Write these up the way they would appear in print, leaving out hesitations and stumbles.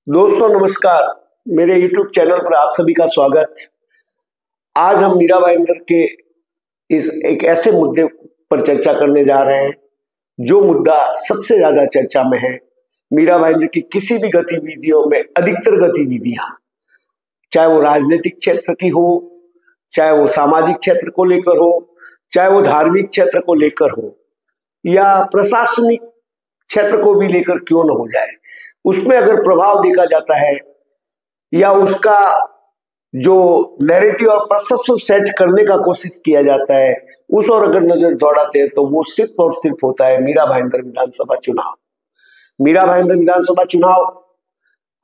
दोस्तों नमस्कार। मेरे YouTube चैनल पर आप सभी का स्वागत। आज हम मीरा भाईंदर के इस एक ऐसे मुद्दे पर चर्चा करने जा रहे हैं जो मुद्दा सबसे ज्यादा चर्चा में है। मीरा भाईंदर की किसी भी गतिविधियों में अधिकतर गतिविधियां, चाहे वो राजनीतिक क्षेत्र की हो, चाहे वो सामाजिक क्षेत्र को लेकर हो, चाहे वो धार्मिक क्षेत्र को लेकर हो, या प्रशासनिक क्षेत्र को भी लेकर क्यों न हो जाए, उसमें अगर प्रभाव देखा जाता है या उसका जो नैरेटिव और परसेप्शन सेट करने का कोशिश किया जाता है, उस और अगर नजर दौड़ाते हैं तो वो सिर्फ और सिर्फ होता है मीरा भाईंदर विधानसभा चुनाव। मीरा भाईंदर विधानसभा चुनाव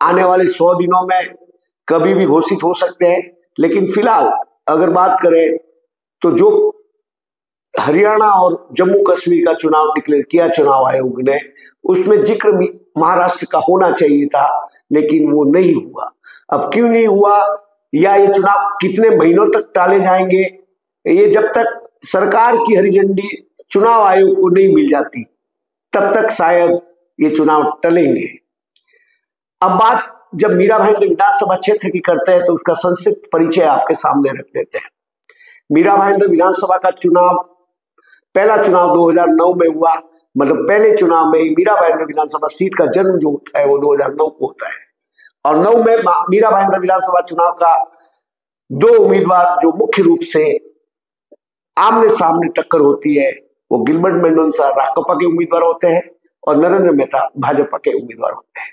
आने वाले 100 दिनों में कभी भी घोषित हो सकते हैं, लेकिन फिलहाल अगर बात करें तो जो हरियाणा और जम्मू कश्मीर का चुनाव डिक्लेयर किया चुनाव आयोग ने, उसमें जिक्र महाराष्ट्र का होना चाहिए था, लेकिन वो नहीं हुआ। अब क्यों नहीं हुआ, या ये चुनाव कितने महीनों तक टाले जाएंगे, ये जब तक सरकार की हरी झंडी चुनाव आयोग को नहीं मिल जाती तब तक शायद ये चुनाव टलेंगे। अब बात जब मीरा भाईंदर विधानसभा क्षेत्र की करते हैं तो उसका संक्षिप्त परिचय आपके सामने रख देते हैं। मीरा भाईंदर विधानसभा का चुनाव, पहला चुनाव 2009 में हुआ। मतलब पहले चुनाव में मीरा भाईंदर विधानसभा सीट का जन्म जो होता है वो 2009 को होता है, और 9 में मीरा भाईंदर विधानसभा चुनाव का दो उम्मीदवार जो मुख्य रूप से आमने सामने टक्कर होती है, वो गिलबर्ट मेंडोजा राकांपा के उम्मीदवार होते हैं और नरेंद्र मेहता भाजपा के उम्मीदवार होते हैं।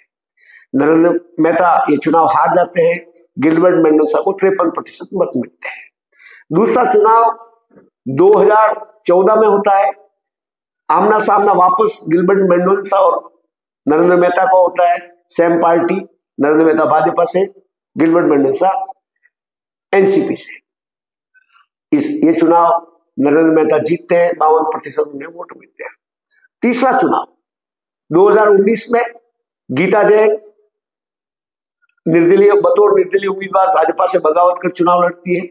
नरेंद्र मेहता ये चुनाव हार जाते हैं, गिलबर्ट मेंडोजा को 53% मत मिलते हैं। दूसरा चुनाव 2014 में होता है। आमना सामना वापस गिलबर्ट मेंडोजा और नरेंद्र मेहता का होता है, सेम पार्टी, नरेंद्र मेहता भाजपा से, गिलबर्ट मेंडोजा एनसीपी से। ये चुनाव नरेंद्र मेहता जीतते हैं, 52% उन्हें वोट मिलते हैं। तीसरा चुनाव 2019 में गीता जैन बतौर निर्दलीय उम्मीदवार भाजपा से बगावत कर चुनाव लड़ती है।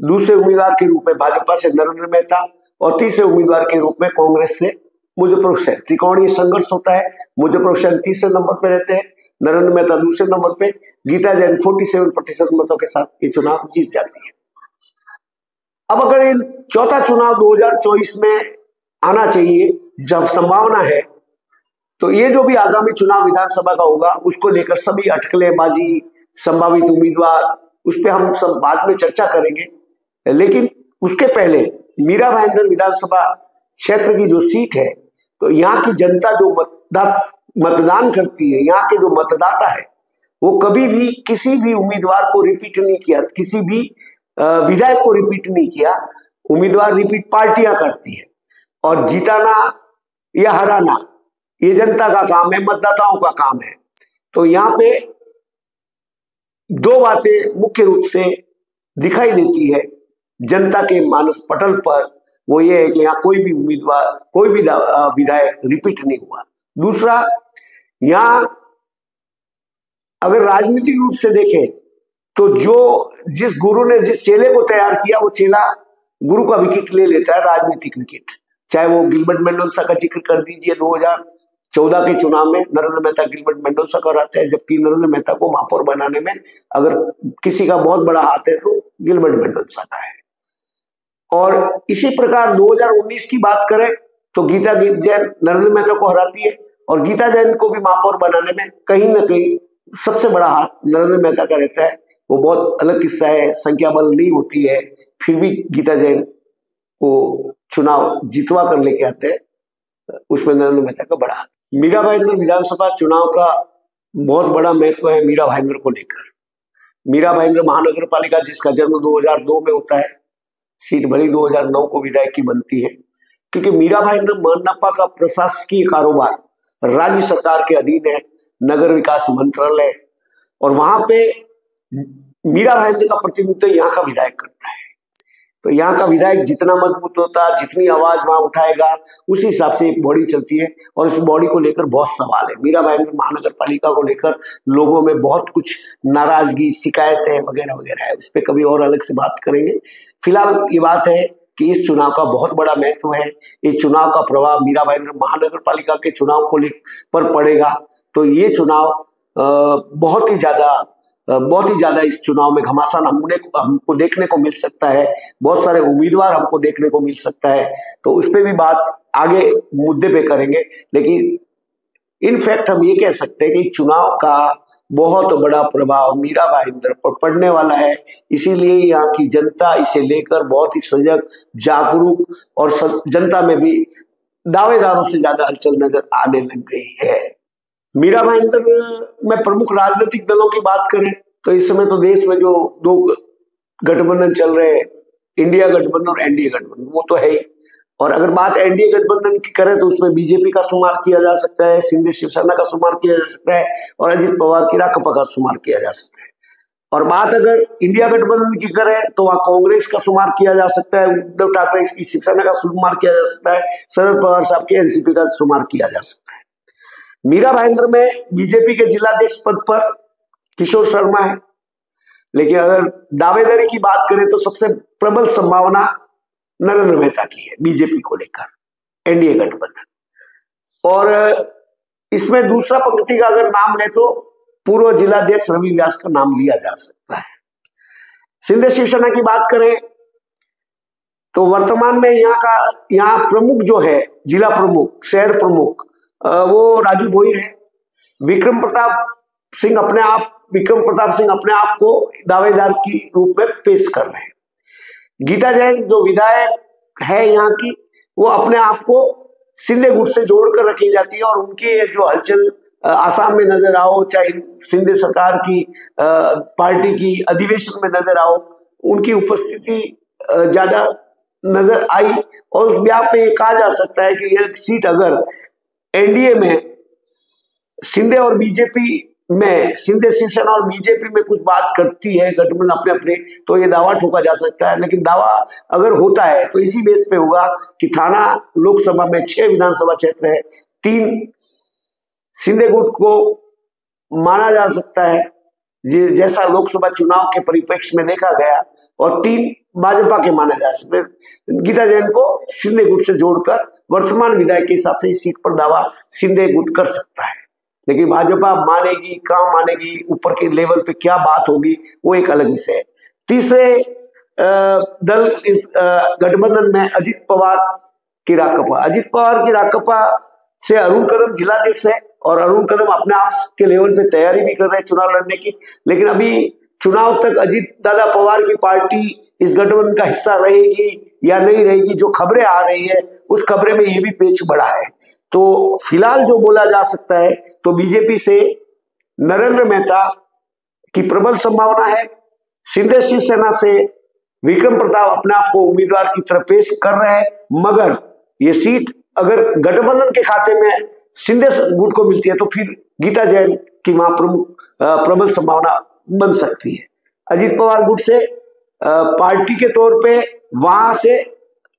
दूसरे उम्मीदवार के रूप में भाजपा से नरेंद्र मेहता और तीसरे उम्मीदवार के रूप में कांग्रेस से मुजफ्फर हुसैन। त्रिकोणीय संघर्ष होता है। मुजफ्फर हुसैन तीसरे नंबर पर रहते हैं, नरेंद्र मेहता दूसरे नंबर पे, गीता जैन 47% मतों के साथ ये चुनाव जीत जाती है। अब अगर इन चौथा चुनाव 2024 में आना चाहिए, जब संभावना है, तो ये जो भी आगामी चुनाव विधानसभा का होगा उसको लेकर सभी अटकलेबाजी, संभावित उम्मीदवार, उस पर हम सब बाद में चर्चा करेंगे। लेकिन उसके पहले मीरा भाईंदर विधानसभा क्षेत्र की जो सीट है, तो यहाँ की जनता जो मतदान करती है, यहाँ के जो मतदाता है, वो कभी भी किसी भी उम्मीदवार को रिपीट नहीं किया, किसी भी विधायक को रिपीट नहीं किया। उम्मीदवार रिपीट पार्टियां करती है, और जिताना या हराना ये जनता का काम है, मतदाताओं का काम है। तो यहाँ पे दो बातें मुख्य रूप से दिखाई देती है जनता के मानस पटल पर, वो ये है कि यहाँ कोई भी उम्मीदवार, कोई भी विधायक रिपीट नहीं हुआ। दूसरा, यहाँ अगर राजनीतिक रूप से देखें तो जिस गुरु ने जिस चेले को तैयार किया, वो चेला गुरु का विकेट ले लेता है, राजनीतिक विकेट। चाहे वो गिलबर्ट मेंडोजा का जिक्र कर दीजिए, 2014 के चुनाव में नरेंद्र मेहता गिलबर्ट मेंडोजा का रहता है, जबकि नरेंद्र मेहता को महापौर बनाने में अगर किसी का बहुत बड़ा हाथ है तो गिलबर्ट मेंडोजा का है। और इसी प्रकार 2019 की बात करें तो गीता जैन नरेंद्र मेहता को हराती है, और गीता जैन को भी महापौर बनाने में कहीं ना कहीं सबसे बड़ा हाथ नरेंद्र मेहता का रहता है। वो बहुत अलग किस्सा है, संख्या बल नहीं होती है, फिर भी गीता जैन को चुनाव जितवा कर लेके आते हैं, उसमें नरेंद्र मेहता का बड़ा हाथ। मीरा भाईंदर विधानसभा चुनाव का बहुत बड़ा महत्व है मीरा भाईंदर को लेकर। मीरा भाईंदर महानगर पालिका, जिसका जन्म 2002 में होता है, सीट भली 2009 को विधायक की बनती है, क्योंकि मीरा भाईंदर मनपा का प्रशासकीय कारोबार राज्य सरकार के अधीन है, नगर विकास मंत्रालय, और वहां पे मीरा भाईंदर का प्रतिनिधित्व यहाँ का विधायक करता है। तो यहाँ का विधायक जितना मजबूत होता है, जितनी आवाज वहां उठाएगा, उसी हिसाब से एक बॉडी चलती है, और इस बॉडी को लेकर बहुत सवाल है। मीरा भाईंदर महानगर पालिका को लेकर लोगों में बहुत कुछ नाराजगी, शिकायतें वगैरह वगैरह है, उस पर कभी और अलग से बात करेंगे। फिलहाल ये बात है कि इस चुनाव का बहुत बड़ा महत्व है। इस चुनाव का प्रभाव मीरा भाईंदर महानगर पालिका के चुनाव को पर पड़ेगा। तो ये चुनाव बहुत ही ज्यादा इस चुनाव में घमासान हमको देखने को मिल सकता है। बहुत सारे उम्मीदवार हमको देखने को मिल सकता है, तो उस पर भी बात आगे मुद्दे पे करेंगे। लेकिन इनफैक्ट हम ये कह सकते हैं कि चुनाव का बहुत बड़ा प्रभाव मीरा भाईंदर पर पड़ने वाला है। इसीलिए यहाँ की जनता इसे लेकर बहुत ही सजग, जागरूक और जनता में भी दावेदारों से ज्यादा हलचल नजर आने लग गई है। मीरा भाईंदर में प्रमुख राजनीतिक दलों की बात करें तो इस समय तो देश में जो दो गठबंधन चल रहे हैं, इंडिया गठबंधन और एनडीए गठबंधन, वो तो है ही। और अगर बात एनडीए गठबंधन की करें तो उसमें बीजेपी का शुमार किया जा सकता है, शिंदे शिवसेना का शुमार किया जा सकता है और अजित पवार की राकांपा का शुमार किया जा सकता है। और बात अगर इंडिया गठबंधन की करें तो वहां कांग्रेस का शुमार किया जा सकता है, उद्धव ठाकरे की शिवसेना का शुमार किया जा सकता है, शरद पवार साहब के एनसीपी का शुमार किया जा सकता है। मीरा भाईंदर में बीजेपी के जिलाध्यक्ष पद पर किशोर शर्मा है, लेकिन अगर दावेदारी की बात करें तो सबसे प्रबल संभावना नरेंद्र मेहता की है बीजेपी को लेकर, एनडीए गठबंधन। और इसमें दूसरा पंक्ति का अगर नाम ले तो पूर्व जिलाध्यक्ष रवि व्यास का नाम लिया जा सकता है। शिंदे शिवसेना की बात करें तो वर्तमान में यहाँ प्रमुख जो है, जिला प्रमुख, शहर प्रमुख, वो राजू भोईर है। विक्रम प्रताप सिंह अपने आप को दावेदार की रूप में पेश कर रहे हैं। गीता जैन जो विधायक है यहाँ की, वो अपने आप को शिंदे गुट से जोड़कर रखी जाती है और उनकी जो हलचल आसाम में नजर आओ, चाहे शिंदे सरकार की पार्टी की अधिवेशन में नजर आओ, उनकी उपस्थिति ज्यादा नजर आई। और उस ब्याह पे कहा जा सकता है कि यह सीट अगर एनडीए में शिंदे और बीजेपी में, शिंदे शिवसेना और बीजेपी में कुछ बात करती है गठबंधन अपने अपने, तो ये दावा ठोका जा सकता है। लेकिन दावा अगर होता है तो इसी बेस पे होगा कि थाना लोकसभा में 6 विधानसभा क्षेत्र है, 3 शिंदे गुट को माना जा सकता है जैसा लोकसभा चुनाव के परिप्रेक्ष्य में देखा गया, और 3 भाजपा के माने जा सकते हैं। गीता जैन को शिंदे गुट से जोड़कर वर्तमान विधायक के हिसाब से इस सीट पर दावा शिंदे गुट कर सकता है। लेकिन भाजपा मानेगी, कहाँ मानेगी, ऊपर के लेवल पे क्या बात होगी, वो एक अलग विषय है। तीसरे दल इस गठबंधन में अजित पवार की राकांपा से अरुण कदम जिलाध्यक्ष है और अरुण कदम अपने आप के लेवल पे तैयारी भी कर रहे हैं चुनाव लड़ने की। लेकिन अभी चुनाव तक अजित दादा पवार की पार्टी इस गठबंधन का हिस्सा रहेगी या नहीं रहेगी, जो खबरें आ रही है उस खबरें में ये भी पेच बढ़ा है। तो फिलहाल जो बोला जा सकता है तो बीजेपी से नरेंद्र मेहता की प्रबल संभावना है, शिंदे शिवसेना से विक्रम प्रताप अपने आप को उम्मीदवार की तरफ पेश कर रहे हैं, मगर ये सीट अगर गठबंधन के खाते में शिंदे गुट को मिलती है तो फिर गीता जैन की वहां प्रबल संभावना बन सकती है। अजित पवार गुट से पार्टी के तौर पे वहां से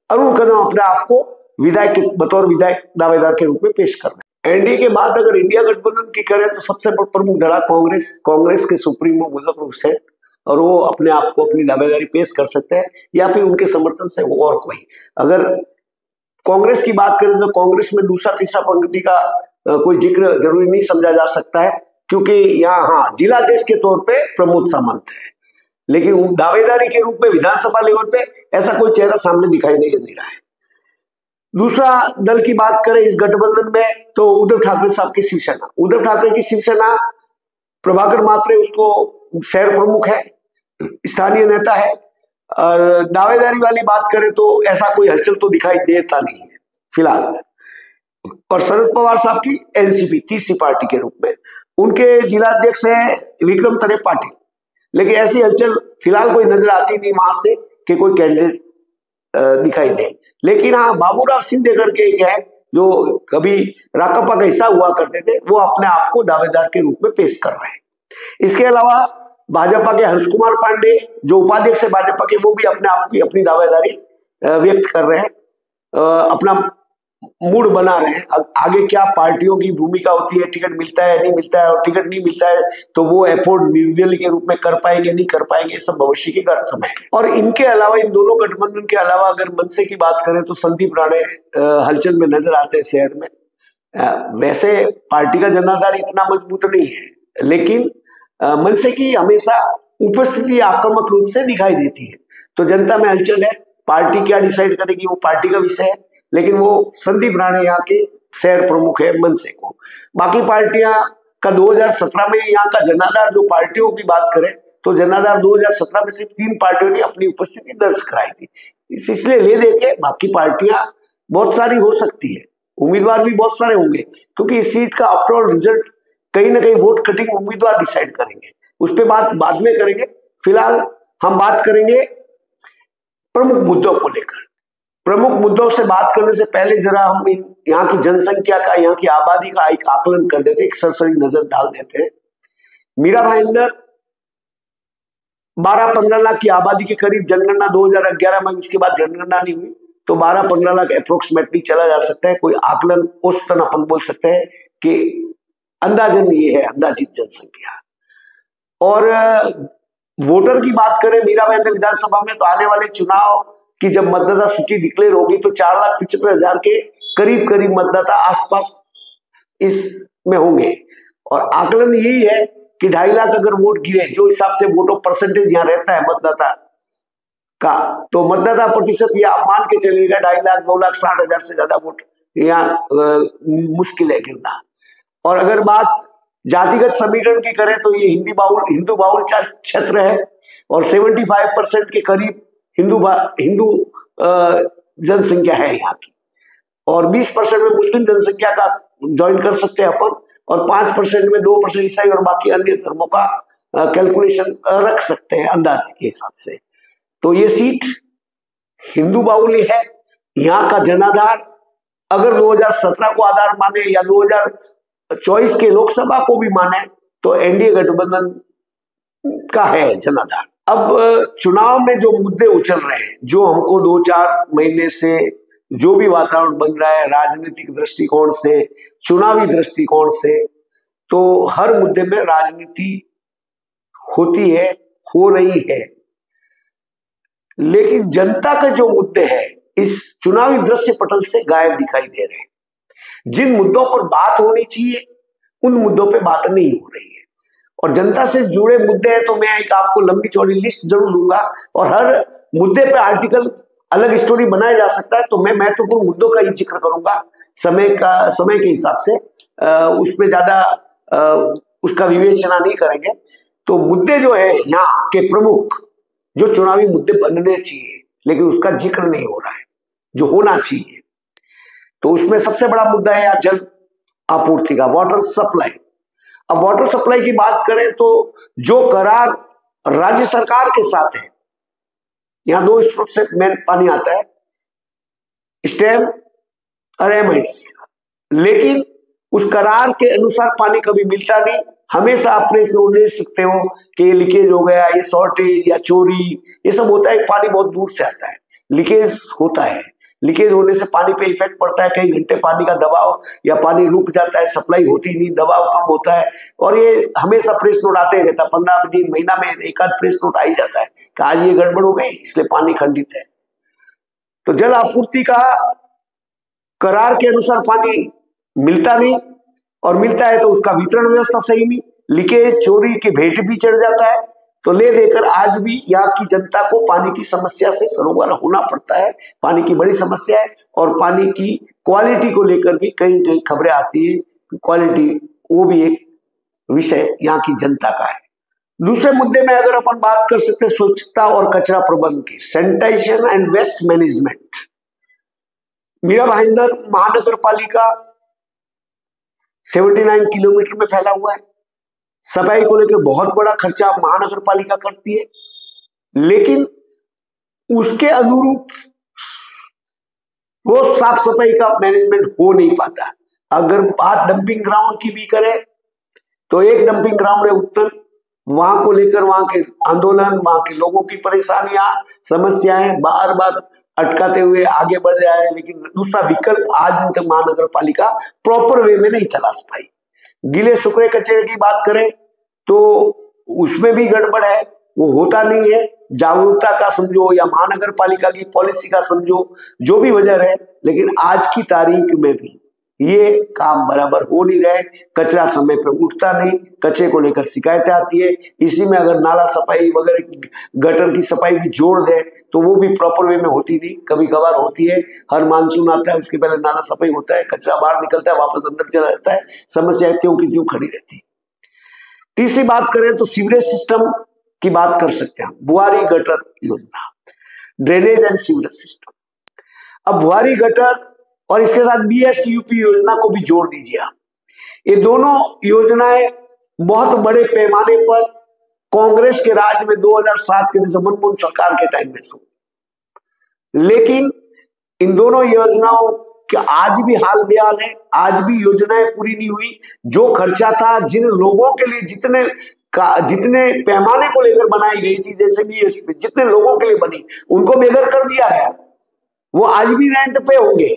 अरुण कदम अपने आप को बतौर विधायक दावेदार के रूप में पेश कर रहे हैं। एनडीए के बाद अगर इंडिया गठबंधन की करें तो सबसे प्रमुख धड़ा कांग्रेस के सुप्रीमो मुजफ्फर हुसैन, और वो अपने आप को अपनी दावेदारी पेश कर सकते हैं या फिर उनके समर्थन से और कोई। अगर कांग्रेस की बात करें तो कांग्रेस में दूसरा तीसरा पंक्ति का कोई जिक्र जरूरी नहीं समझा जा सकता है, क्योंकि यहाँ जिलाध्यक्ष के तौर पे प्रमोद सामंत है, लेकिन दावेदारी के रूप में विधानसभा लेवल पे ऐसा कोई चेहरा सामने दिखाई नहीं दे रहा है। दूसरा दल की बात करें इस गठबंधन में तो उद्धव ठाकरे साहब की शिवसेना, प्रभाकर मात्रे उसको शहर प्रमुख है, स्थानीय नेता है। और दावेदारी वाली बात करें तो ऐसा कोई हलचल तो दिखाई देता नहीं है फिलहाल। और शरद पवार साहब की एनसीपी तीसरी पार्टी के रूप में, उनके जिलाध्यक्ष हैं विक्रम त्रिपाठी, लेकिन ऐसी हलचल फिलहाल कोई नजर आती नहीं वहां से कि कोई कैंडिडेट दिखाई दे। लेकिन हाँ, बाबूराव सिंह करके एक है जो कभी राकांपा का हिस्सा हुआ करते थे, वो अपने आप को दावेदार के रूप में पेश कर रहे हैं। इसके अलावा भाजपा के हर्ष कुमार पांडे जो उपाध्यक्ष है भाजपा के, वो भी अपने आप की अपनी दावेदारी व्यक्त कर रहे हैं, अपना मूड बना रहे हैं। अब आगे क्या पार्टियों की भूमिका होती है, टिकट मिलता है नहीं मिलता है, और टिकट नहीं मिलता है तो वो एफोर्ड निर्दलीय के रूप में कर पाएंगे नहीं कर पाएंगे, सब भविष्य के गर्त में है। और इनके अलावा, इन दोनों गठबंधन के अलावा अगर मनसे की बात करें तो संदीप राणे हलचल में नजर आते हैं शहर में। वैसे पार्टी का जनाधार इतना मजबूत नहीं है लेकिन मनसे की हमेशा उपस्थिति आक्रामक रूप से दिखाई देती है। तो जनता में हलचल है, पार्टी क्या डिसाइड करेगी वो पार्टी का विषय है, लेकिन वो संदीप राणे यहाँ के शहर प्रमुख है मनसे को। बाकी पार्टियां का 2017 में यहाँ का जनाधार, जो पार्टियों की बात करें तो जनाधार 2017 में सिर्फ 3 पार्टियों ने अपनी उपस्थिति दर्ज कराई थी। इसलिए ले देके बाकी पार्टियां बहुत सारी हो सकती है, उम्मीदवार भी बहुत सारे होंगे, क्योंकि इस सीट का आफ्टरऑल रिजल्ट कहीं ना कहीं वोट कटिंग उम्मीदवार डिसाइड करेंगे। उस पर बात बाद में करेंगे। फिलहाल हम बात करेंगे प्रमुख मुद्दों को लेकर। प्रमुख मुद्दों से बात करने से पहले जरा हम यहाँ की जनसंख्या का, यहाँ की आबादी का एक आकलन कर देते, एक सरसरी नजर डाल देते हैं। मीरा भाईंदर 12-15 लाख की आबादी के करीब जनगणना 2011 में, उसके बाद जनगणना नहीं हुई, तो 12-15 लाख अप्रोक्सीमेटली चला जा सकता है। कोई आकलन औसतन अपन बोल सकते हैं कि अंदाजन ये है अंदाजित जनसंख्या। और वोटर की बात करें मीरा भाईंदर विधानसभा में, तो आने वाले चुनाव की जब मतदाता सूची डिक्लेयर होगी तो 4,75,000 के करीब मतदाता आसपास इसमें होंगे। और आकलन यही है कि 2.5 लाख अगर वोट गिरे, जो हिसाब से वोटों परसेंटेज यहाँ रहता है मतदाता का, तो मतदाता प्रतिशत ये आप मान के चलिएगा 2.5 लाख 2,60,000 से ज्यादा वोट यहाँ मुश्किल है गिरना। और अगर बात जातिगत समीकरण की करें तो ये हिंदू बाहुल क्षेत्र है और 75% के करीब हिंदू जनसंख्या है यहाँ की, और 20% में मुस्लिम जनसंख्या का ज्वाइन कर सकते हैं अपन, और 5% में 2% ईसाई और बाकी अन्य धर्मों का कैलकुलेशन रख सकते हैं अंदाजे के हिसाब से। तो ये सीट हिंदू बाहुल्य है। यहाँ का जनाधार अगर 2017 को आधार माने या 2024 के लोकसभा को भी माने तो एनडीए गठबंधन का है जनाधार। अब चुनाव में जो मुद्दे उछल रहे हैं, जो हमको 2-4 महीने से जो भी वातावरण बन रहा है राजनीतिक दृष्टिकोण से, चुनावी दृष्टिकोण से, तो हर मुद्दे में राजनीति होती है, हो रही है, लेकिन जनता के जो मुद्दे हैं इस चुनावी दृश्य पटल से गायब दिखाई दे रहे हैं। जिन मुद्दों पर बात होनी चाहिए उन मुद्दों पे बात नहीं हो रही है। और जनता से जुड़े मुद्दे हैं तो मैं एक आपको लंबी चौड़ी लिस्ट जरूर दूंगा, और हर मुद्दे पे आर्टिकल अलग स्टोरी बनाया जा सकता है, तो मैं महत्वपूर्ण मुद्दों का ही जिक्र करूंगा समय के हिसाब से, उसमें ज्यादा उसका विवेचना नहीं करेंगे। तो मुद्दे जो है यहाँ के प्रमुख, जो चुनावी मुद्दे बनने चाहिए लेकिन उसका जिक्र नहीं हो रहा है, जो होना चाहिए, तो उसमें सबसे बड़ा मुद्दा है यहाँ जल आपूर्ति का, वाटर सप्लाई। अब वाटर सप्लाई की बात करें तो जो करार राज्य सरकार के साथ है, यहाँ 2 स्रोत से मेन पानी आता है, स्टेम और एमआईडीसी का, लेकिन उस करार के अनुसार पानी कभी मिलता नहीं। हमेशा अपने इसमें देख सकते हो कि ये लीकेज हो गया, ये शॉर्टेज या चोरी, ये सब होता है। पानी बहुत दूर से आता है, लीकेज होता है, लीकेज होने से पानी पे इफेक्ट पड़ता है। कई घंटे पानी का दबाव या पानी रुक जाता है, सप्लाई होती नहीं, दबाव कम होता है, और ये हमेशा प्रेस नोट आते ही रहता है। 15 दिन महीना में एक आध प्रेस नोट आ ही जाता है कि आज ये गड़बड़ हो गई इसलिए पानी खंडित है। तो जल आपूर्ति का करार के अनुसार पानी मिलता नहीं, और मिलता है तो उसका वितरण व्यवस्था सही नहीं, लीकेज चोरी के भेंट भी चढ़ जाता है। तो ले देकर आज भी यहाँ की जनता को पानी की समस्या से सरोवर होना पड़ता है। पानी की बड़ी समस्या है, और पानी की क्वालिटी को लेकर भी कई कई खबरें आती है, क्वालिटी वो भी एक विषय यहाँ की जनता का है। दूसरे मुद्दे में अगर अपन बात कर सकते हैं स्वच्छता और कचरा प्रबंधन की, sanitization and waste management. Mira Bhayandar Mahanagar Palika 79 kilometre में फैला हुआ है। सफाई को लेकर बहुत बड़ा खर्चा महानगर पालिका करती है, लेकिन उसके अनुरूप वो साफ सफाई का मैनेजमेंट हो नहीं पाता। अगर बात डंपिंग ग्राउंड की भी करें तो एक डंपिंग ग्राउंड है उत्तर, वहां को लेकर वहां के आंदोलन, वहां के लोगों की परेशानियां, समस्याएं बार बार अटकाते हुए आगे बढ़ रहा है, लेकिन दूसरा विकल्प आज दिन तक महानगर पालिका प्रॉपर वे में नहीं तलाश पाई। गीले सूखे कचरे की बात करें तो उसमें भी गड़बड़ है, वो होता नहीं है। जागरूकता का समझो या महानगर पालिका की पॉलिसी का समझो, जो भी वजह है, लेकिन आज की तारीख में भी ये काम बराबर हो नहीं रहे, कचरा समय पे उठता नहीं, कचरे को लेकर शिकायतें आती है। इसी में अगर नाला सफाई वगैरह गटर की सफाई भी जोड़ दे तो वो भी प्रॉपर वे में होती नहीं, कभी कभार होती है। हर मानसून आता है उसके पहले नाला सफाई होता है, कचरा बाहर निकलता है वापस अंदर चला जाता है, समस्या क्यों की क्यों खड़ी रहती है। तीसरी बात करें तो सीवरेज सिस्टम की बात कर सकते हैं, बुआरी गटर योजना, ड्रेनेज एंड सीवरेज सिस्टम। अब बुआरी गटर और इसके साथ BSUP योजना को भी जोड़ दीजिए आप। ये दोनों योजनाएं बहुत बड़े पैमाने पर कांग्रेस के राज में 2007 के मनमोहन सरकार के टाइम में शुरू, लेकिन इन दोनों योजनाओं का आज भी हाल बेहाल है, आज भी योजनाएं पूरी नहीं हुई। जो खर्चा था, जिन लोगों के लिए जितने पैमाने को लेकर बनाई गई थी, जैसे भी जितने लोगों के लिए बनी उनको बेघर कर दिया गया। वो आज भी रेंट पे होंगे,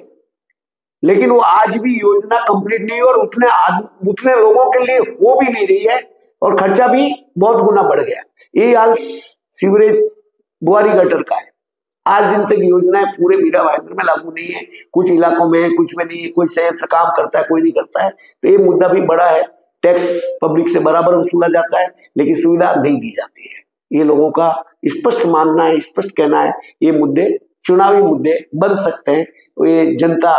लेकिन वो आज भी योजना कंप्लीट नहीं और उतने लोगों के लिए हो भी नहीं रही है और खर्चा भी बहुत गुना बढ़ गया। ये हाल सीवरेज बुआरी गटर का है। आज दिन तक योजनाएं पूरे मीरा भाईंदर में लागू नहीं है, कुछ इलाकों में है, कुछ में नहीं है, कोई संयंत्र काम करता है, कोई नहीं करता है। तो ये मुद्दा भी बड़ा है। टैक्स पब्लिक से बराबर वसूला जाता है लेकिन सुविधा नहीं दी जाती है। ये लोगों का स्पष्ट मानना है, स्पष्ट कहना है, ये मुद्दे चुनावी मुद्दे बन सकते हैं। तो ये जनता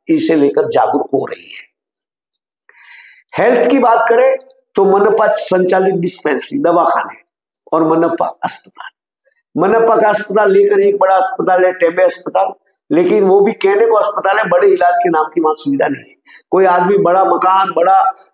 इसे लेकर जागरूक हो रही है। हेल्थ की बात करें तो मनपा संचालित डिस्पेंसरी, दवाखाने और मनपा अस्पताल। मनपा का अस्पताल लेकर एक बड़ा अस्पताल है, टेम्बे अस्पताल, लेकिन वो भी कहने को अस्पताल है, बड़े इलाज के नाम की वहां सुविधा नहीं है। कोई आदमी बड़ा मकान,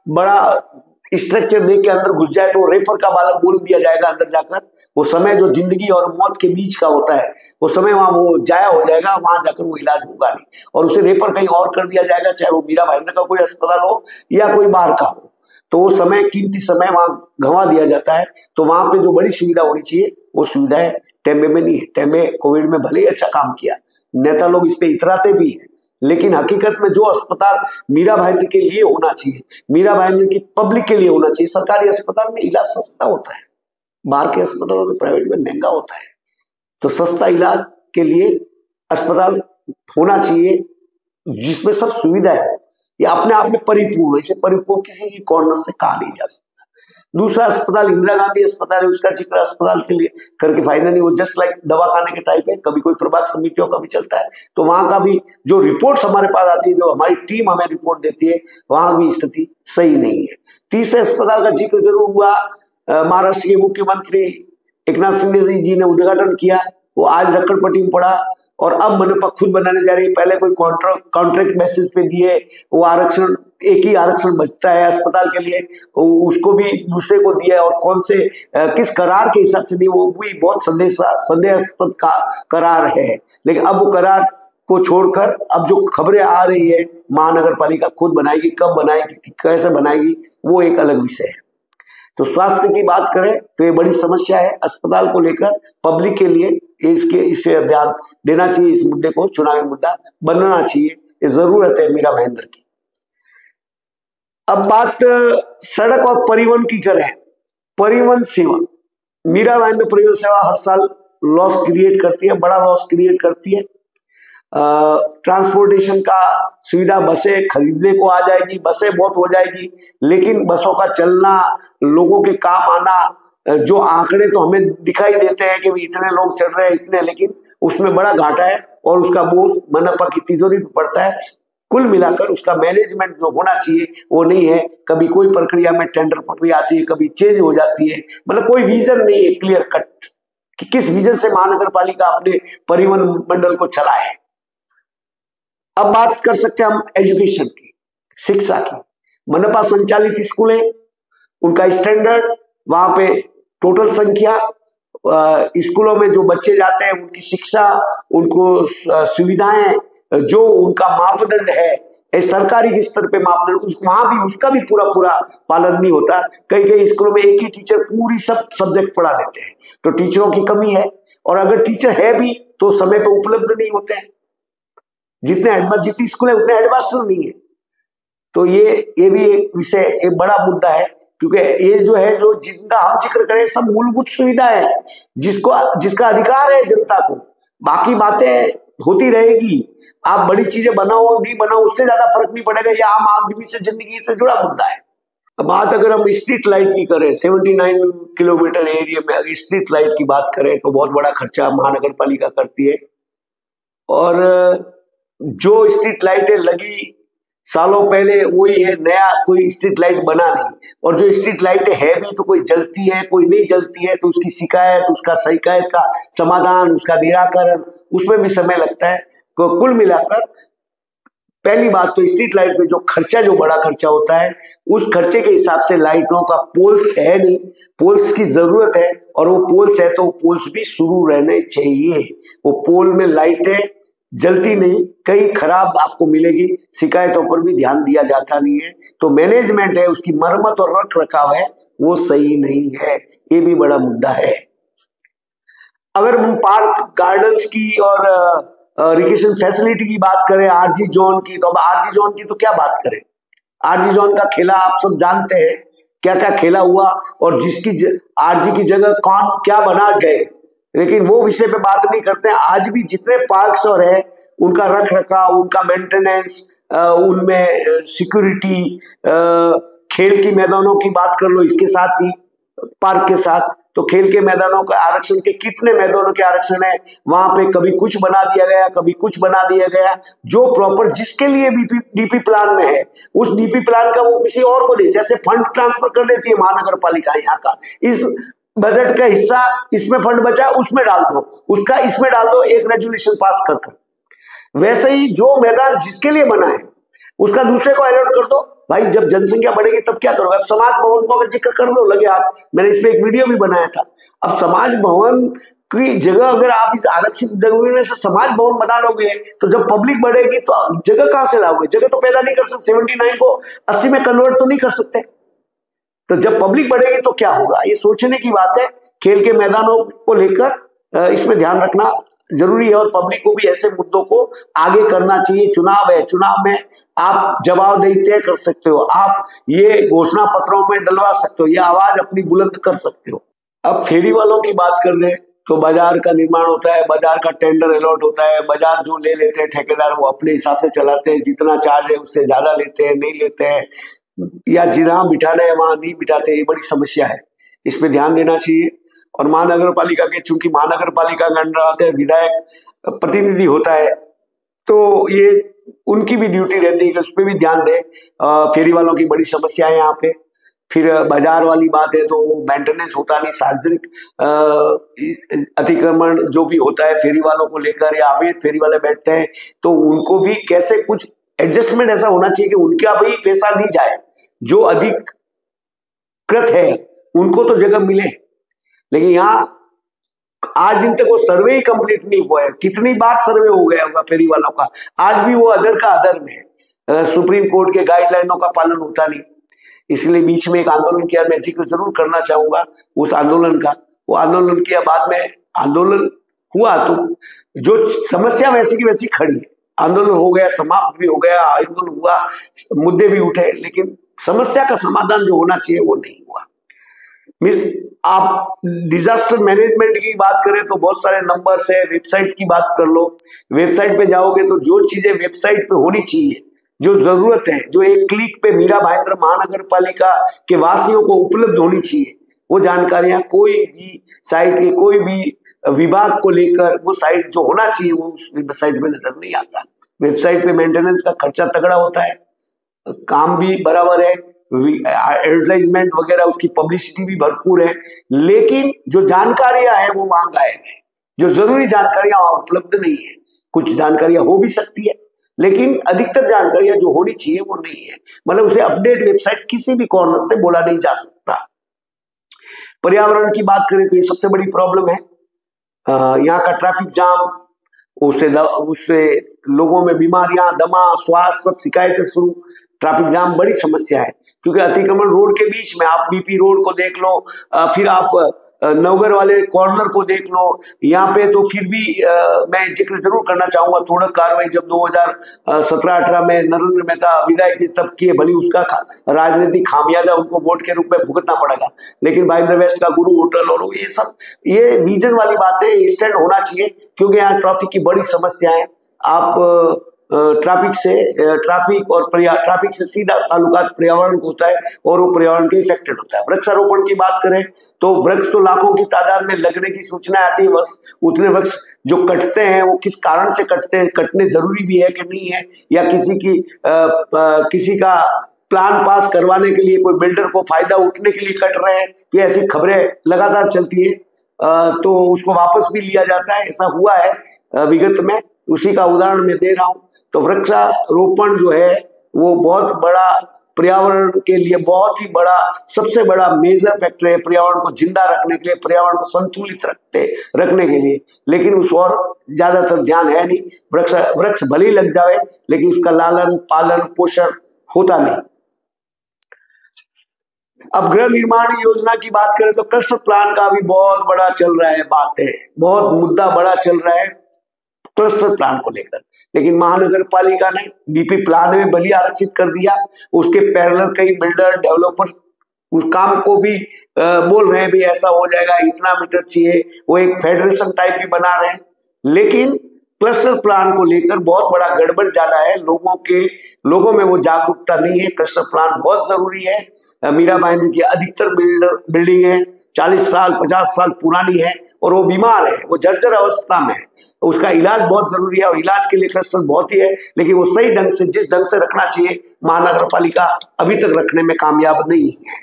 बड़ा स्ट्रक्चर देख के अंदर घुस जाए तो रेफर का बालक बोल दिया जाएगा अंदर जाकर। वो समय जो जिंदगी और मौत के बीच का होता है, वो समय वहां वो जाया हो जाएगा, वहां जाकर वो इलाज होगा नहीं और उसे रेफर कहीं और कर दिया जाएगा, चाहे वो मीरा भाईंदर का कोई अस्पताल हो या कोई बाहर का हो। तो वो समय, कीमती समय वहां गंवा दिया जाता है। तो वहां पे जो बड़ी सुविधा होनी चाहिए वो सुविधाएं टेम्बे में नहीं है। टेम्बे कोविड में भले ही अच्छा काम किया, नेता लोग इस पे इतराते भी हैं, लेकिन हकीकत में जो अस्पताल मीरा भाईंदर के लिए होना चाहिए, मीरा भाईंदर की पब्लिक के लिए होना चाहिए, सरकारी अस्पताल में इलाज सस्ता होता है, बाहर के अस्पतालों में प्राइवेट में महंगा होता है। तो सस्ता इलाज के लिए अस्पताल होना चाहिए जिसमें सब सुविधाएं हो। ये अपने आप में परिपूर्ण है, इसे परिपूर्ण किसी की कॉर्नर से कहा नहीं जा सकता। दूसरा अस्पताल इंदिरा गांधी अस्पताल है, उसका जिक्र अस्पताल के लिए करके फायदा नहीं। वो जस्ट लाइक दवाखाने के टाइप है, कभी कोई प्रभाग समितियों का भी चलता है। तो वहां का भी जो रिपोर्ट हमारे पास आती है, जो हमारी टीम हमें रिपोर्ट देती है, वहां भी स्थिति सही नहीं है। तीसरे अस्पताल का जिक्र जरूर हुआ, महाराष्ट्र के मुख्यमंत्री एकनाथ शिंदे जी ने उद्घाटन किया, वो आज रक्कड़पट्टी में पड़ा और अब मनपा खुद बनाने जा रही है। पहले कोई कॉन्ट्रैक्ट बेसिस पे दिए, वो आरक्षण, एक ही आरक्षण बचता है अस्पताल के लिए, उसको भी दूसरे को दिया और कौन से किस करार के हिसाब से दिए वो भी बहुत संदेहास्पद करार है। लेकिन अब वो करार को छोड़कर अब जो खबरें आ रही है महानगर पालिका खुद बनाएगी, कब बनाएगी, कैसे बनाएगी, वो एक अलग विषय है। तो स्वास्थ्य की बात करें तो ये बड़ी समस्या है अस्पताल को लेकर। पब्लिक के लिए इसे ध्यान देना चाहिए, इस मुद्दे को चुनावी मुद्दा बनना चाहिए, ये जरूरत है मीरा भाईंदर की। अब बात सड़क और परिवहन की करें, परिवहन सेवा, मीरा भाईंदर परिवहन सेवा हर साल लॉस क्रिएट करती है, बड़ा लॉस क्रिएट करती है। ट्रांसपोर्टेशन का सुविधा, बसें खरीदने को आ जाएगी, बसें बहुत हो जाएगी, लेकिन बसों का चलना, लोगों के काम आना, जो आंकड़े तो हमें दिखाई देते हैं कि इतने लोग चल रहे हैं इतने, लेकिन उसमें बड़ा घाटा है और उसका बोझ मनपा की तिजोरी पर पड़ता है। कुल मिलाकर उसका मैनेजमेंट जो होना चाहिए वो नहीं है। कभी कोई प्रक्रिया में टेंडर प्रक्रिया आती है, कभी चेंज हो जाती है, मतलब कोई विजन नहीं है क्लियर कट कि किस विजन से महानगर पालिका अपने परिवहन मंडल को चलाए। अब बात कर सकते हैं हम एजुकेशन की, शिक्षा की। मनपा संचालित स्कूल है, उनका स्टैंडर्ड, वहां पे टोटल संख्या, स्कूलों में जो बच्चे जाते हैं उनकी शिक्षा, उनको सुविधाएं, जो उनका मापदंड है सरकारी स्तर पे मापदंड, वहां भी उसका भी पूरा पालन नहीं होता। कई स्कूलों में एक ही टीचर पूरी सब सब्जेक्ट पढ़ा लेते हैं, तो टीचरों की कमी है। और अगर टीचर है भी तो समय पे उपलब्ध नहीं होते हैं। जितनी स्कूल है उतने हेडमास्टर नहीं है। तो ये भी एक विषय, एक बड़ा मुद्दा है, क्योंकि ये जो है, जो जिनका हम जिक्र करें सब मूलभूत सुविधा है जिसका अधिकार है जनता को। बाकी बातें होती रहेगी। आप बड़ी चीजें बनाओ नहीं बनाओ उससे ज्यादा फर्क नहीं पड़ेगा, ये आम आदमी से जिंदगी से जुड़ा मुद्दा है। अब बात अगर हम स्ट्रीट लाइट की करें, 79 किलोमीटर एरिया में अगर स्ट्रीट लाइट की बात करें तो बहुत बड़ा खर्चा महानगर पालिका करती है। और जो स्ट्रीट लाइटें लगी सालों पहले वही है, नया कोई स्ट्रीट लाइट बना नहीं। और जो स्ट्रीट लाइटें है भी तो कोई जलती है कोई नहीं जलती है, तो उसकी शिकायत, उसका शिकायत का समाधान, उसका निराकरण, उसमें भी समय लगता है। तो कुल मिलाकर पहली बात तो स्ट्रीट लाइट पे जो खर्चा, जो बड़ा खर्चा होता है, उस खर्चे के हिसाब से लाइटों का पोल्स है नहीं, पोल्स की जरूरत है। और वो पोल्स है तो पोल्स भी शुरू रहने चाहिए। वो पोल में लाइटें जलती नहीं, कई खराब आपको मिलेगी, शिकायतों पर भी ध्यान दिया जाता नहीं है। तो मैनेजमेंट है, उसकी मरम्मत और रख रखाव है, वो सही नहीं है, ये भी बड़ा मुद्दा है। अगर हम पार्क गार्डन्स की और रिक्रिएशन फैसिलिटी की बात करें, आरजी जोन की, तो अब आरजी जोन की तो क्या बात करें। आरजी जोन का खेला आप सब जानते हैं, क्या क्या खेला हुआ, और जिसकी आरजी की जगह कौन क्या बना गए, लेकिन वो विषय पे बात नहीं करते हैं। आज भी जितने पार्क्स और है उनका रख रखाव, उनका मेंटेनेंस, उनमें सिक्योरिटी, खेल की मैदानों की बात कर लो इसके साथ ही, पार्क के साथ, तो खेल के मैदानों का आरक्षण के कितने मैदानों के आरक्षण है, वहां पे कभी कुछ बना दिया गया कभी कुछ बना दिया गया। जो प्रॉपर जिसके लिए डीपी प्लान में है, उस डीपी प्लान का वो किसी और को दे, जैसे फंड ट्रांसफर कर देती है महानगर पालिका यहाँ का, इस बजट का हिस्सा इसमें फंड बचा उसमें डाल दो, उसका इसमें डाल दो, एक रेजुलेशन पास कर। वैसे ही जो मैदान जिसके लिए बना है उसका दूसरे को अलॉट कर दो। भाई जब जनसंख्या बढ़ेगी तब क्या करोगे। अब समाज भवन को जिक्र कर लो लगे हाथ, मैंने इस पे एक वीडियो भी बनाया था। अब समाज भवन की जगह अगर आप इस आरक्षित जगह में से समाज भवन बना लोगे तो जब पब्लिक बढ़ेगी तो जगह कहां से लाओगे, जगह तो पैदा नहीं कर सकते, 79 को 80 में कन्वर्ट तो नहीं कर सकते। तो जब पब्लिक बढ़ेगी तो क्या होगा, ये सोचने की बात है। खेल के मैदानों को लेकर इसमें ध्यान रखना जरूरी है, और पब्लिक को भी ऐसे मुद्दों को आगे करना चाहिए। चुनाव है, चुनाव में आप जवाबदेही तय कर सकते हो, आप ये घोषणा पत्रों में डलवा सकते हो, ये आवाज अपनी बुलंद कर सकते हो। अब फेरी वालों की बात कर ले तो बाजार का निर्माण होता है, बाजार का टेंडर अलॉट होता है, बाजार जो ले लेते हैं ठेकेदार वो अपने हिसाब से चलाते हैं, जितना चार्ज है उससे ज्यादा लेते हैं, नहीं लेते हैं, या जहां बिठाना है वहां नहीं बिठाते। ये बड़ी समस्या है, इस पे ध्यान देना चाहिए। और महानगर पालिका के, चूंकि महानगर पालिका के अंडर आते हैं, विधायक प्रतिनिधि होता है, तो ये उनकी भी ड्यूटी रहती है कि उस पर भी ध्यान दें। फेरी वालों की बड़ी समस्या है यहाँ पे। फिर बाजार वाली बात है तो वो मेंटेनेंस होता नहीं, सार्वजनिक अतिक्रमण जो भी होता है फेरी वालों को लेकर, या अवैध फेरी वाले बैठते हैं तो उनको भी कैसे कुछ एडजस्टमेंट ऐसा होना चाहिए कि उनका भी पैसा नहीं जाए, जो अधिकृत है उनको तो जगह मिले। लेकिन यहाँ आज दिन तक वो सर्वे ही कंप्लीट नहीं हुआ है। कितनी बार सर्वे हो गया होगा फेरी वालों का, आज भी वो अदर का अदर में है। सुप्रीम कोर्ट के गाइडलाइनों का पालन होता नहीं, इसलिए बीच में एक आंदोलन किया, मैं जिक्र जरूर करना चाहूंगा उस आंदोलन का। वो आंदोलन किया, बाद में आंदोलन हुआ तो जो समस्या वैसी की वैसी खड़ी है, आंदोलन हो गया, समाप्त भी हो गया, आंदोलन हुआ, मुद्दे भी उठे, लेकिन समस्या का समाधान जो होना चाहिए वो नहीं हुआ। आप डिजास्टर मैनेजमेंट की बात करें तो बहुत सारे नंबर्स है, वेबसाइट की बात कर लो, वेबसाइट पे जाओगे तो जो चीजें वेबसाइट पे होनी चाहिए, जो जरूरत है, जो एक क्लिक पे मीरा भाईंदर महानगर पालिका के वासियों को उपलब्ध होनी चाहिए, वो जानकारियां कोई भी साइट के कोई भी विभाग को लेकर वो साइट जो होना चाहिए वो उस वेबसाइट पे नजर नहीं आता। वेबसाइट पे मेंटेनेंस का खर्चा तगड़ा होता है, काम भी बराबर है, एडवर्टाइजमेंट वगैरह उसकी पब्लिसिटी भी भरपूर है, लेकिन जो जानकारियां हैं वो वहां गायब है। जो जरूरी जानकारियां वहां उपलब्ध नहीं है। कुछ जानकारियां हो भी सकती है लेकिन अधिकतर जानकारियां जो होनी चाहिए वो नहीं है। मतलब उसे अपडेट वेबसाइट किसी भी कॉर्नर से बोला नहीं जा सकता। पर्यावरण की बात करें तो ये सबसे बड़ी प्रॉब्लम है। यहाँ का ट्रैफिक जाम, उससे लोगों में बीमारियां, दमा, श्वास, सब शिकायतें शुरू। ट्रैफिक जाम बड़ी समस्या है, क्योंकि अतिक्रमण रोड के बीच में, आप बीपी रोड को देख लो, फिर आप नवगर वाले कॉर्नर को देख लो, यहाँ पे तो फिर भी मैं जिक्र जरूर करना चाहूंगा, थोड़ा कार्रवाई जब 2017-18 में नरेंद्र मेहता विधायक थे तब किए, भली उसका राजनीतिक खामियाजा उनको वोट के रूप में भुगतना पड़ेगा, लेकिन भाईंद्र वेस्ट का गुरु होटल और ये सब, ये विजन वाली बातें इंस्टेंट होना चाहिए, क्योंकि यहाँ ट्रैफिक की बड़ी समस्या है। आप ट्रैफिक से सीधा ताल्लुकात पर्यावरण को होता है और वो पर्यावरण के इफेक्टेड होता है। वृक्षारोपण की बात करें तो वृक्ष तो लाखों की तादाद में लगने की सूचना आती है, बस उतने वृक्ष जो कटते हैं वो किस कारण से कटते हैं, कटने जरूरी भी है कि नहीं है, या किसी का प्लान पास करवाने के लिए, कोई बिल्डर को फायदा उठने के लिए कट रहे हैं, तो ऐसी खबरें लगातार चलती है, तो उसको वापस भी लिया जाता है, ऐसा हुआ है विगत में, उसी का उदाहरण मैं दे रहा हूं। तो वृक्षारोपण जो है वो बहुत बड़ा पर्यावरण के लिए बहुत ही बड़ा, सबसे बड़ा मेजर फैक्टर है पर्यावरण को जिंदा रखने के लिए, पर्यावरण को संतुलित रखने के लिए, लेकिन उस और ज्यादातर ध्यान है नहीं। वृक्ष भले ही लग जाए लेकिन उसका लालन पालन पोषण होता नहीं। अब गृह निर्माण योजना की बात करें तो क्लस्टर प्लान का भी बहुत बड़ा चल रहा है, बातें बहुत मुद्दा बड़ा चल रहा है क्लस्टर प्लान को लेकर, लेकिन महानगर पालिका ने डीपी प्लान में भली आरक्षित कर दिया, उसके पैरेलल कई बिल्डर डेवलपर उस काम को भी बोल रहे हैं भी ऐसा हो जाएगा, इतना मीटर चाहिए, वो एक फेडरेशन टाइप भी बना रहे हैं, लेकिन क्लस्टर प्लान को लेकर बहुत बड़ा गड़बड़ ज्यादा है, लोगों में वो जागरूकता नहीं है। क्लस्टर प्लान बहुत जरूरी है। मीरा भाईंदर की अधिकतर बिल्डिंग है 40 साल 50 साल पुरानी है और वो बीमार है, वो जर्जर अवस्था में है, उसका इलाज बहुत जरूरी है और इलाज के लिए क्लस्टर बहुत ही है, लेकिन वो सही ढंग से, जिस ढंग से रखना चाहिए, महानगर पालिका अभी तक रखने में कामयाब नहीं है।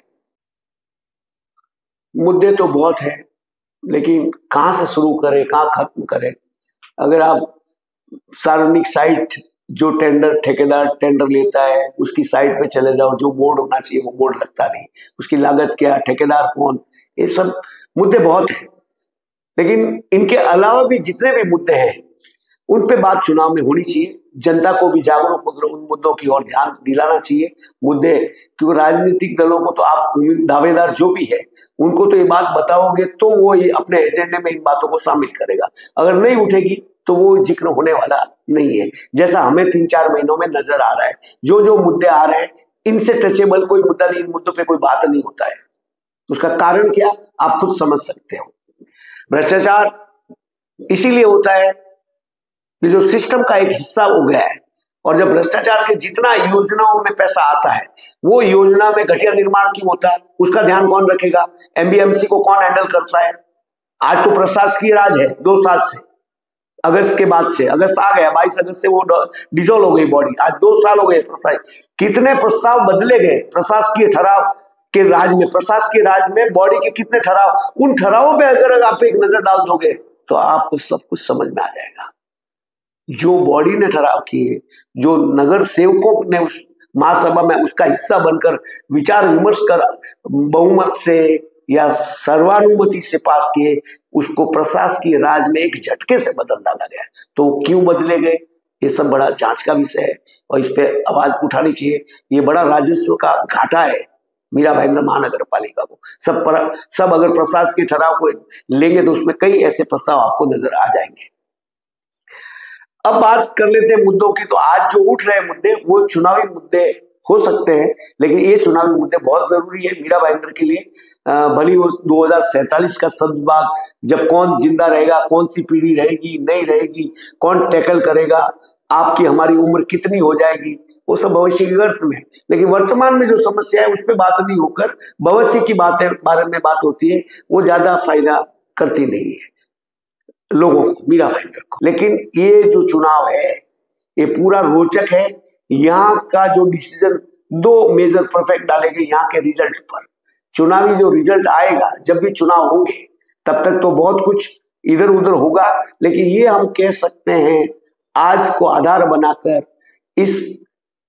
मुद्दे तो बहुत है, लेकिन कहाँ से शुरू करें, कहाँ खत्म करें। अगर आप सार्वजनिक साइट जो ठेकेदार टेंडर लेता है उसकी साइट पे चले जाओ, जो बोर्ड होना चाहिए वो बोर्ड लगता नहीं, उसकी लागत क्या, ठेकेदार कौन, ये सब मुद्दे बहुत हैं। लेकिन इनके अलावा भी जितने भी मुद्दे हैं उन पे बात चुनाव में होनी चाहिए, जनता को भी जागरूक होकर उन मुद्दों की ओर ध्यान दिलाना चाहिए। मुद्दे, क्योंकि राजनीतिक दलों को तो आप दावेदार जो भी है उनको तो ये बात बताओगे तो वो ये अपने एजेंडे में इन बातों को शामिल करेगा, अगर नहीं उठेगी तो वो जिक्र होने वाला नहीं है, जैसा हमें 3-4 महीनों में नजर आ रहा है। जो मुद्दे आ रहे हैं इनसे टचेबल कोई मुद्दा नहीं, इन मुद्दों पे कोई बात नहीं होता है। उसका कारण क्या आप खुद समझ सकते हो। भ्रष्टाचार इसीलिए होता है कि जो सिस्टम का एक हिस्सा हो गया है, और जब भ्रष्टाचार के जितना योजनाओं में पैसा आता है, वो योजना में घटिया निर्माण क्यों होता है, उसका ध्यान कौन रखेगा, एमबीएमसी को कौन हैंडल करता है। आज तो प्रशासकीय राज है 2 साल से, अगस्त के बाद से, अगस्त आ गया 22 अगस्त से वो डिसॉल्व हो गई बॉडी, आज 2 साल हो गए। कितने प्रस्ताव बदले गए प्रशासकीय ठहराव के राज में, प्रशासकीय राज में बॉडी के कितने ठहराव, उन ठहरावों पे अगर आप एक नजर डाल दोगे तो आपको सब कुछ समझ में आ जाएगा। जो बॉडी ने ठहराव किए, जो नगर सेवकों ने उस महासभा में उसका हिस्सा बनकर विचार विमर्श कर बहुमत से या सर्वानुमति से पास किए, उसको प्रशासकीय राज में एक झटके से बदल डाला गया। तो क्यों बदले गए, ये सब बड़ा जांच का विषय है और इस पे आवाज उठानी चाहिए। ये बड़ा राजस्व का घाटा है मीरा भाईंदर महानगर पालिका को। सब अगर प्रशासकीय ठहराव को लेंगे तो उसमें कई ऐसे प्रस्ताव आपको नजर आ जाएंगे। अब बात कर लेते हैं मुद्दों की। तो आज जो उठ रहे मुद्दे वो चुनावी मुद्दे हो सकते हैं, लेकिन ये चुनावी मुद्दे बहुत जरूरी है मीरा भाईंदर के लिए। भली वो 2047 का सदभाग, जब कौन जिंदा रहेगा, कौन सी पीढ़ी रहेगी नहीं रहेगी, कौन टैकल करेगा, आपकी हमारी उम्र कितनी हो जाएगी, वो सब भविष्य की गर्त में। लेकिन वर्तमान में जो समस्या है उस पर बात नहीं होकर भविष्य की बारे में बात होती है, वो ज्यादा फायदा करती नहीं है लोगों को, मीरा भाईंदर को। लेकिन ये जो चुनाव है ये पूरा रोचक है। यहाँ का जो डिसीजन 2 मेजर परफेक्ट डालेंगे यहाँ के रिजल्ट पर। चुनावी जो रिजल्ट आएगा, जब भी चुनाव होंगे तब तक तो बहुत कुछ इधर उधर होगा, लेकिन ये हम कह सकते हैं आज को आधार बनाकर इस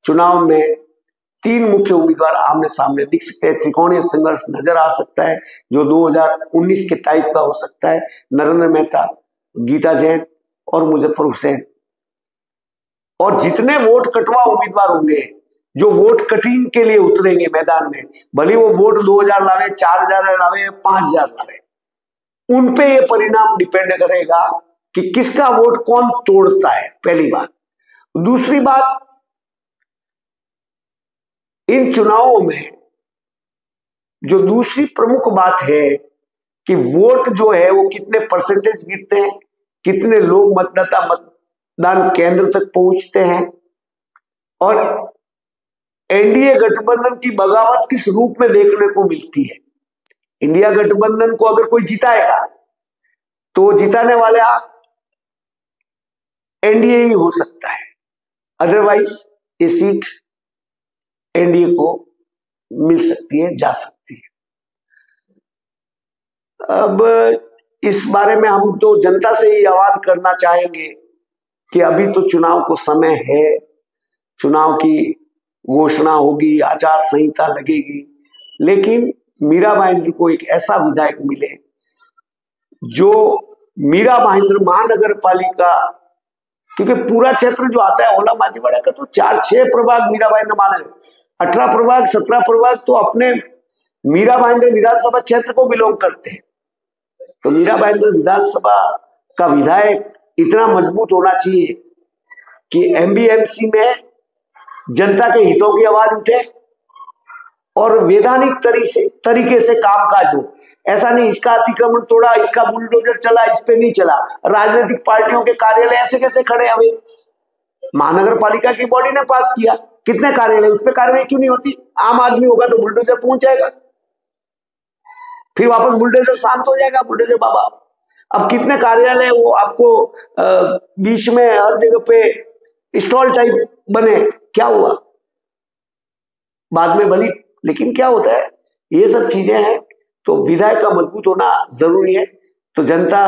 चुनाव में 3 मुख्य उम्मीदवार आमने सामने दिख सकते हैं। त्रिकोणीय संघर्ष नजर आ सकता है जो 2019 के टाइप का हो सकता है। नरेंद्र मेहता, गीता जैन और मुजफ्फर हुसैन, और जितने वोट कटवा उम्मीदवार होंगे जो वोट कटिंग के लिए उतरेंगे मैदान में, भले वो वोट 2000 लावे, 4000 लावे, 5000 लावे, उन पे ये परिणाम डिपेंड करेगा कि किसका वोट कौन तोड़ता है, पहली बात। दूसरी बात, इन चुनावों में जो दूसरी प्रमुख बात है कि वोट जो है वो कितने परसेंटेज गिरते हैं, कितने लोग मतदान केंद्र तक पहुंचते हैं, और एनडीए गठबंधन की बगावत किस रूप में देखने को मिलती है। इंडिया गठबंधन को अगर कोई जिताएगा तो जिताने वाला एनडीए ही हो सकता है, अदरवाइज ये सीट एनडीए को मिल सकती है, जा सकती है। अब इस बारे में हम तो जनता से ही आह्वान करना चाहेंगे कि अभी तो चुनाव को समय है, चुनाव की घोषणा होगी, आचार संहिता लगेगी, लेकिन मीरा भाईंदर को एक ऐसा विधायक मिले जो मीरा भाईंदर महानगर पालिका, क्योंकि पूरा क्षेत्र जो आता है होला माजीवाड़ा का, तो 4-6 प्रभाग मीरा भाईंदर महानगर, 18 प्रभाग 17 प्रभाग तो अपने मीरा भाईंदर विधानसभा क्षेत्र को बिलोंग करते हैं। तो मीरा भाईंदर विधानसभा का विधायक इतना मजबूत होना चाहिए कि एमबीएमसी में जनता के हितों की आवाज उठे और वैधानिक तरीके से कामकाज हो। ऐसा नहीं इसका अतिक्रमण तोड़ा, इसका बुलडोजर चला, इस पे नहीं चला। राजनीतिक पार्टियों के कार्यालय ऐसे कैसे खड़े अभी? महानगर पालिका की बॉडी ने पास किया, कितने कार्यालय, उस पर कार्रवाई क्यों नहीं होती? आम आदमी होगा तो बुलडोजर पहुंच जाएगा, फिर वापस बुलडोजर शांत हो जाएगा, बुलडोजर बाबा। अब कितने कार्यालय वो आपको बीच में हर जगह पे स्टॉल टाइप बने, क्या हुआ बाद में भली, लेकिन क्या होता है, ये सब चीजें हैं। तो विधायक का मजबूत होना जरूरी है। तो जनता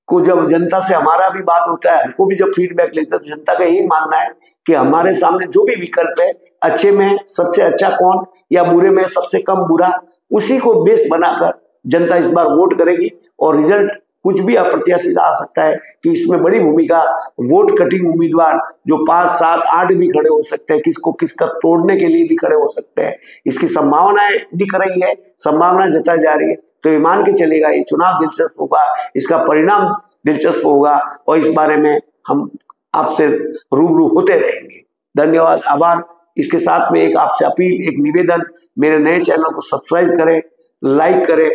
को, जब जनता से हमारा भी बात होता है, हमको भी जब फीडबैक लेते हैं, तो जनता का यही मानना है कि हमारे सामने जो भी विकल्प है, अच्छे में सबसे अच्छा कौन या बुरे में सबसे कम बुरा, उसी को बेस बनाकर जनता इस बार वोट करेगी। और रिजल्ट कुछ भी अप्रत्याशित आ सकता है कि इसमें बड़ी भूमिका वोट कटिंग उम्मीदवार जो 5, 7, 8 भी खड़े हो सकते हैं, किसको किसका तोड़ने के लिए भी खड़े हो सकते हैं, इसकी संभावनाएं दिख रही है, संभावना जताई जा रही है। तो ये मान के चलेगा ये चुनाव दिलचस्प होगा, इसका परिणाम दिलचस्प होगा, और इस बारे में हम आपसे रूबरू होते रहेंगे। धन्यवाद, आभार। इसके साथ में एक आपसे अपील, एक निवेदन, मेरे नए चैनल को सब्सक्राइब करें, लाइक करें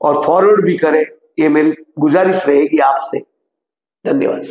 और फॉरवर्ड भी करें, ये मेरी गुजारिश रहेगी आपसे। धन्यवाद।